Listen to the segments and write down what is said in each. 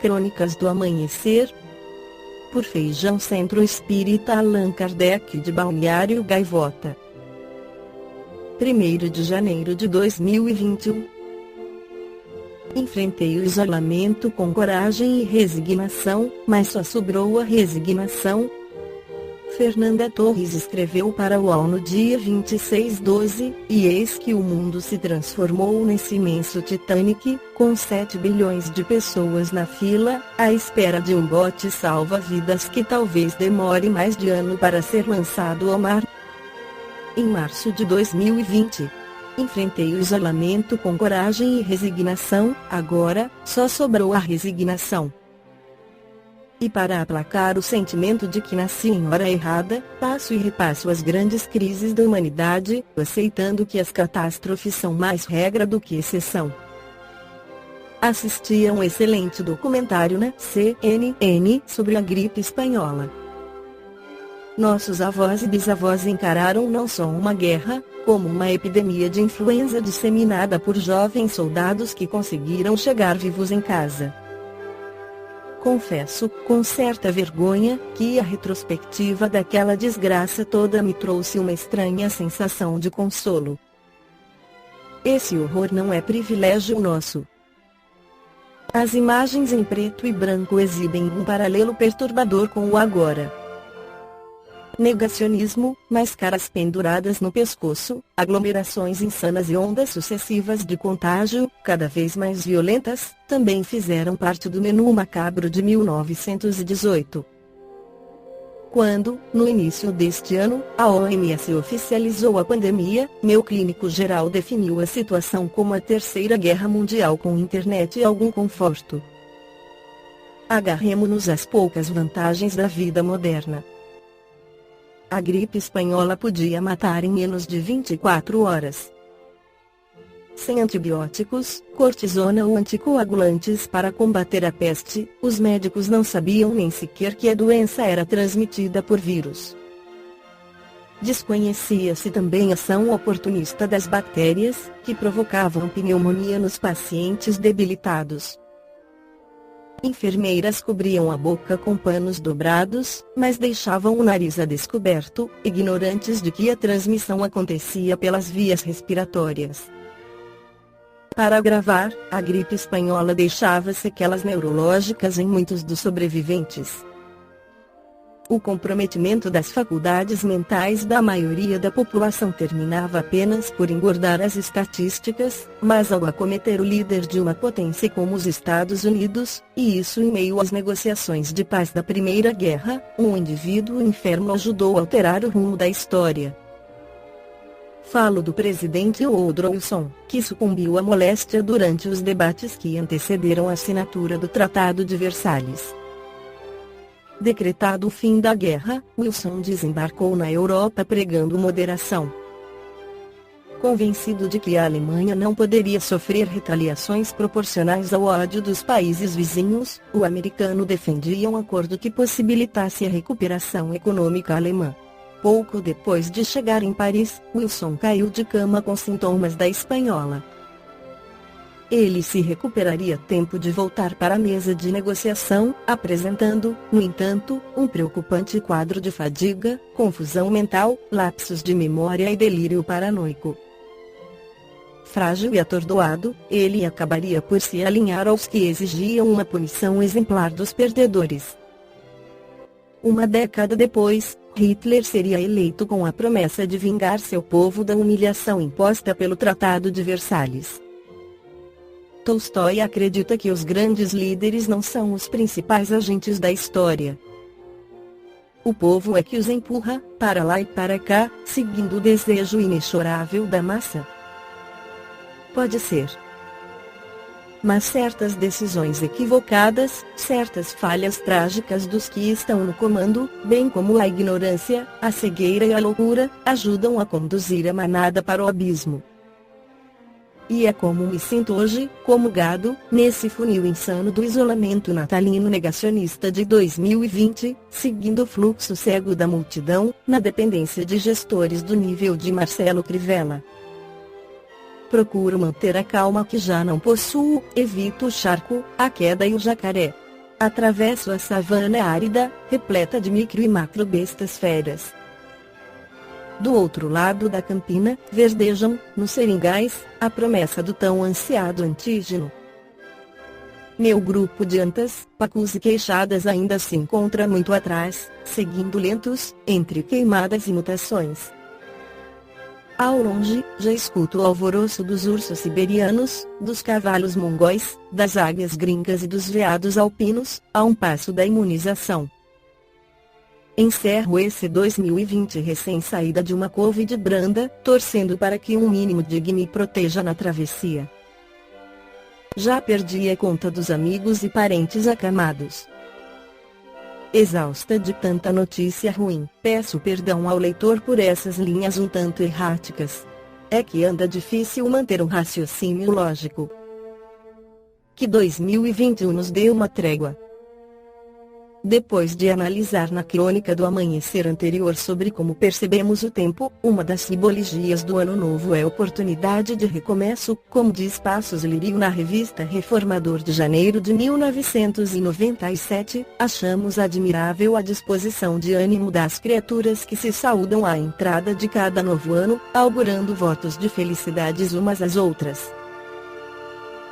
Crônicas do Amanhecer, por Feijão Centro Espírita Allan Kardec de Balneário Gaivota. 1º de janeiro de 2021. Enfrentei o isolamento com coragem e resignação, mas só sobrou a resignação. Fernanda Torres escreveu para o UOL no dia 26/12, e eis que o mundo se transformou nesse imenso Titanic, com 7 bilhões de pessoas na fila, à espera de um bote salva-vidas que talvez demore mais de ano para ser lançado ao mar. Em março de 2020, enfrentei o isolamento com coragem e resignação, agora, só sobrou a resignação. E para aplacar o sentimento de que nasci em hora errada, passo e repasso as grandes crises da humanidade, aceitando que as catástrofes são mais regra do que exceção. Assisti a um excelente documentário na CNN sobre a gripe espanhola. Nossos avós e bisavós encararam não só uma guerra, como uma epidemia de influenza disseminada por jovens soldados que conseguiram chegar vivos em casa. Confesso, com certa vergonha, que a retrospectiva daquela desgraça toda me trouxe uma estranha sensação de consolo. Esse horror não é privilégio nosso. As imagens em preto e branco exibem um paralelo perturbador com o agora. Negacionismo, máscaras penduradas no pescoço, aglomerações insanas e ondas sucessivas de contágio, cada vez mais violentas, também fizeram parte do menu macabro de 1918. Quando, no início deste ano, a OMS oficializou a pandemia, meu clínico geral definiu a situação como a Terceira Guerra Mundial com internet e algum conforto. Agarremo-nos às poucas vantagens da vida moderna. A gripe espanhola podia matar em menos de 24 horas. Sem antibióticos, cortisona ou anticoagulantes para combater a peste, os médicos não sabiam nem sequer que a doença era transmitida por vírus. Desconhecia-se também a ação oportunista das bactérias, que provocavam pneumonia nos pacientes debilitados. Enfermeiras cobriam a boca com panos dobrados, mas deixavam o nariz a descoberto, ignorantes de que a transmissão acontecia pelas vias respiratórias. Para agravar, a gripe espanhola deixava sequelas neurológicas em muitos dos sobreviventes. O comprometimento das faculdades mentais da maioria da população terminava apenas por engordar as estatísticas, mas ao acometer o líder de uma potência como os Estados Unidos, e isso em meio às negociações de paz da Primeira Guerra, um indivíduo enfermo ajudou a alterar o rumo da história. Falo do presidente Woodrow Wilson, que sucumbiu à moléstia durante os debates que antecederam a assinatura do Tratado de Versalhes. Decretado o fim da guerra, Wilson desembarcou na Europa pregando moderação. Convencido de que a Alemanha não poderia sofrer retaliações proporcionais ao ódio dos países vizinhos, o americano defendia um acordo que possibilitasse a recuperação econômica alemã. Pouco depois de chegar em Paris, Wilson caiu de cama com sintomas da espanhola. Ele se recuperaria a tempo de voltar para a mesa de negociação, apresentando, no entanto, um preocupante quadro de fadiga, confusão mental, lapsos de memória e delírio paranoico. Frágil e atordoado, ele acabaria por se alinhar aos que exigiam uma punição exemplar dos perdedores. Uma década depois, Hitler seria eleito com a promessa de vingar seu povo da humilhação imposta pelo Tratado de Versalhes. Tolstói acredita que os grandes líderes não são os principais agentes da história. O povo é que os empurra, para lá e para cá, seguindo o desejo inexorável da massa. Pode ser. Mas certas decisões equivocadas, certas falhas trágicas dos que estão no comando, bem como a ignorância, a cegueira e a loucura, ajudam a conduzir a manada para o abismo. E é como me sinto hoje, como gado, nesse funil insano do isolamento natalino negacionista de 2020, seguindo o fluxo cego da multidão, na dependência de gestores do nível de Marcelo Crivella. Procuro manter a calma que já não possuo, evito o charco, a queda e o jacaré. atravesso a savana árida, repleta de micro e macrobestas feras. Do outro lado da campina, verdejam, nos seringais, a promessa do tão ansiado antígeno. Meu grupo de antas, pacus e queixadas ainda se encontra muito atrás, seguindo lentos, entre queimadas e mutações. Ao longe, já escuto o alvoroço dos ursos siberianos, dos cavalos mongóis, das águias gringas e dos veados alpinos, a um passo da imunização. Encerro esse 2020 recém-saída de uma Covid branda, torcendo para que um mínimo digno me proteja na travessia. Já perdi a conta dos amigos e parentes acamados. Exausta de tanta notícia ruim, peço perdão ao leitor por essas linhas um tanto erráticas. É que anda difícil manter um raciocínio lógico. Que 2021 nos dê uma trégua. Depois de analisar na crônica do amanhecer anterior sobre como percebemos o tempo, uma das simbologias do ano novo é oportunidade de recomeço, como diz Passos Lírio na revista Reformador de janeiro de 1997, achamos admirável a disposição de ânimo das criaturas que se saúdam à entrada de cada novo ano, augurando votos de felicidades umas às outras.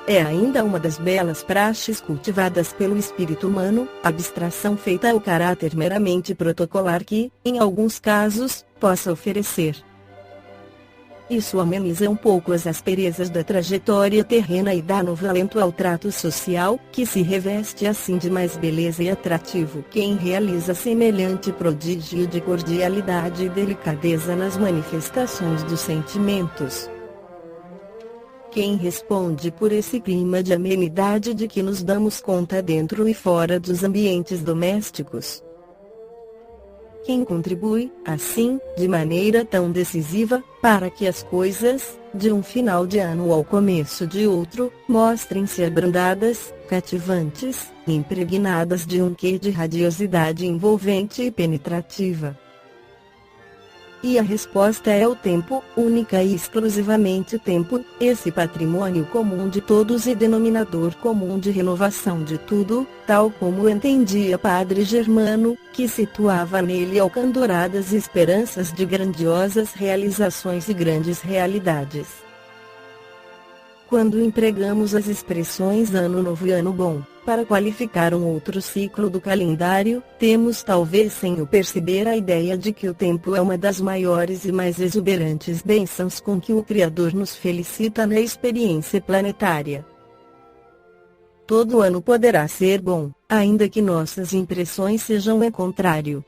É ainda uma das belas praxes cultivadas pelo espírito humano, abstração feita ao caráter meramente protocolar que, em alguns casos, possa oferecer. Isso ameniza um pouco as asperezas da trajetória terrena e dá novo alento ao trato social, que se reveste assim de mais beleza e atrativo. Quem realiza semelhante prodígio de cordialidade e delicadeza nas manifestações dos sentimentos? Quem responde por esse clima de amenidade de que nos damos conta dentro e fora dos ambientes domésticos? Quem contribui, assim, de maneira tão decisiva, para que as coisas, de um final de ano ao começo de outro, mostrem-se abrandadas, cativantes, impregnadas de um quê de radiosidade envolvente e penetrativa? E a resposta é o tempo, única e exclusivamente tempo, esse patrimônio comum de todos e denominador comum de renovação de tudo, tal como entendia Padre Germano, que situava nele alcandoradas esperanças de grandiosas realizações e grandes realidades. Quando empregamos as expressões ano novo e ano bom, para qualificar um outro ciclo do calendário, temos talvez sem o perceber a ideia de que o tempo é uma das maiores e mais exuberantes bênçãos com que o Criador nos felicita na experiência planetária. Todo ano poderá ser bom, ainda que nossas impressões sejam o contrário.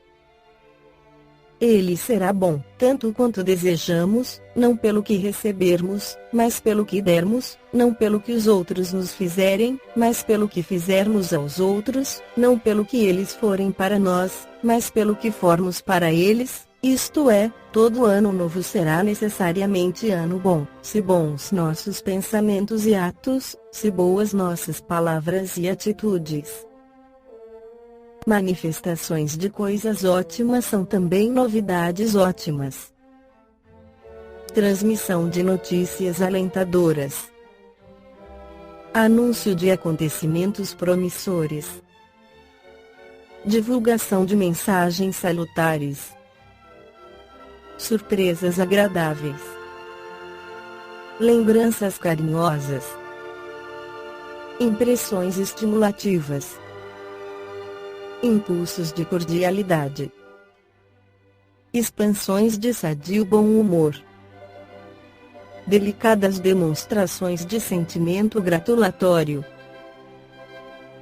Ele será bom, tanto quanto desejamos, não pelo que recebermos, mas pelo que dermos, não pelo que os outros nos fizerem, mas pelo que fizermos aos outros, não pelo que eles forem para nós, mas pelo que formos para eles, isto é, todo ano novo será necessariamente ano bom, se bons nossos pensamentos e atos, se boas nossas palavras e atitudes. Manifestações de coisas ótimas são também novidades ótimas. Transmissão de notícias alentadoras. Anúncio de acontecimentos promissores. Divulgação de mensagens salutares. Surpresas agradáveis. Lembranças carinhosas. Impressões estimulativas. Impulsos de cordialidade. Expansões de sadio bom humor. Delicadas demonstrações de sentimento gratulatório.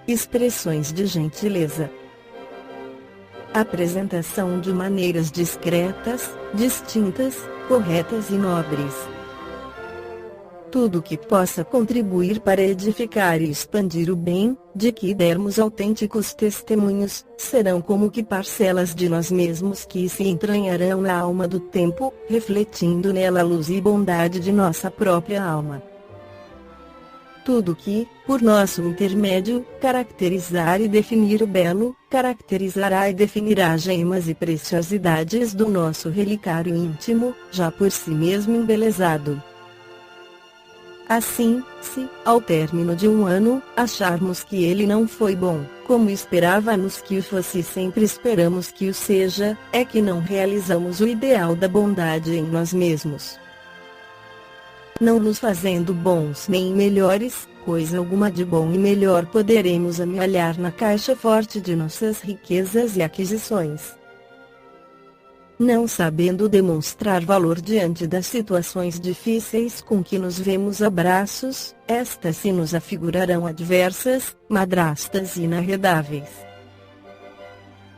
Expressões de gentileza. Apresentação de maneiras discretas, distintas, corretas e nobres. Tudo que possa contribuir para edificar e expandir o bem, de que dermos autênticos testemunhos, serão como que parcelas de nós mesmos que se entranharão na alma do tempo, refletindo nela a luz e bondade de nossa própria alma. Tudo que, por nosso intermédio, caracterizar e definir o belo, caracterizará e definirá gemas e preciosidades do nosso relicário íntimo, já por si mesmo embelezado. Assim, se, ao término de um ano, acharmos que ele não foi bom, como esperávamos que o fosse, sempre esperamos que o seja, é que não realizamos o ideal da bondade em nós mesmos. Não nos fazendo bons nem melhores, coisa alguma de bom e melhor poderemos amealhar na caixa forte de nossas riquezas e aquisições. Não sabendo demonstrar valor diante das situações difíceis com que nos vemos a braços, estas se nos afigurarão adversas, madrastas e inarredáveis.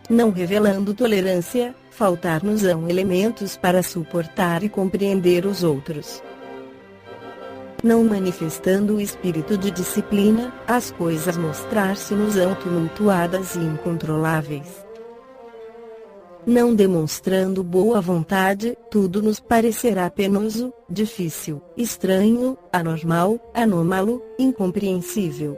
Não revelando tolerância, faltar-nos-ão elementos para suportar e compreender os outros. Não manifestando o espírito de disciplina, as coisas mostrar-se-nos-ão tumultuadas e incontroláveis. Não demonstrando boa vontade, tudo nos parecerá penoso, difícil, estranho, anormal, anômalo, incompreensível.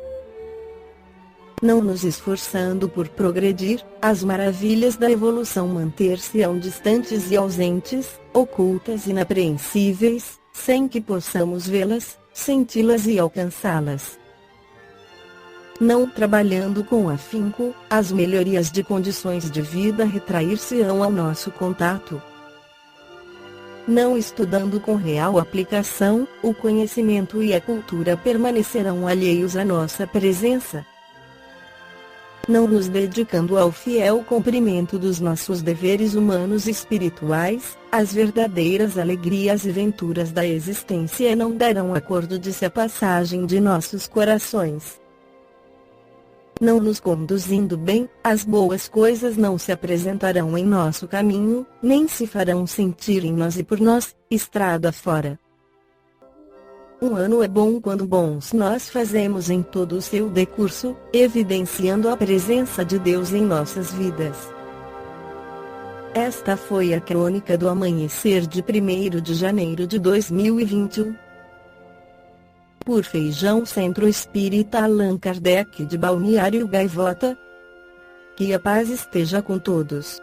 Não nos esforçando por progredir, as maravilhas da evolução manter-se-ão distantes e ausentes, ocultas e inapreensíveis, sem que possamos vê-las, senti-las e alcançá-las. Não trabalhando com afinco, as melhorias de condições de vida retrair-se-ão ao nosso contato. Não estudando com real aplicação, o conhecimento e a cultura permanecerão alheios à nossa presença. Não nos dedicando ao fiel cumprimento dos nossos deveres humanos e espirituais, as verdadeiras alegrias e venturas da existência não darão acordo de se a passagem de nossos corações. Não nos conduzindo bem, as boas coisas não se apresentarão em nosso caminho, nem se farão sentir em nós e por nós, estrada fora. Um ano é bom quando bons nós fazemos em todo o seu decurso, evidenciando a presença de Deus em nossas vidas. Esta foi a crônica do amanhecer de 1º de janeiro de 2021. Por Feijão Centro Espírita Allan Kardec de Balneário Gaivota. Que a paz esteja com todos.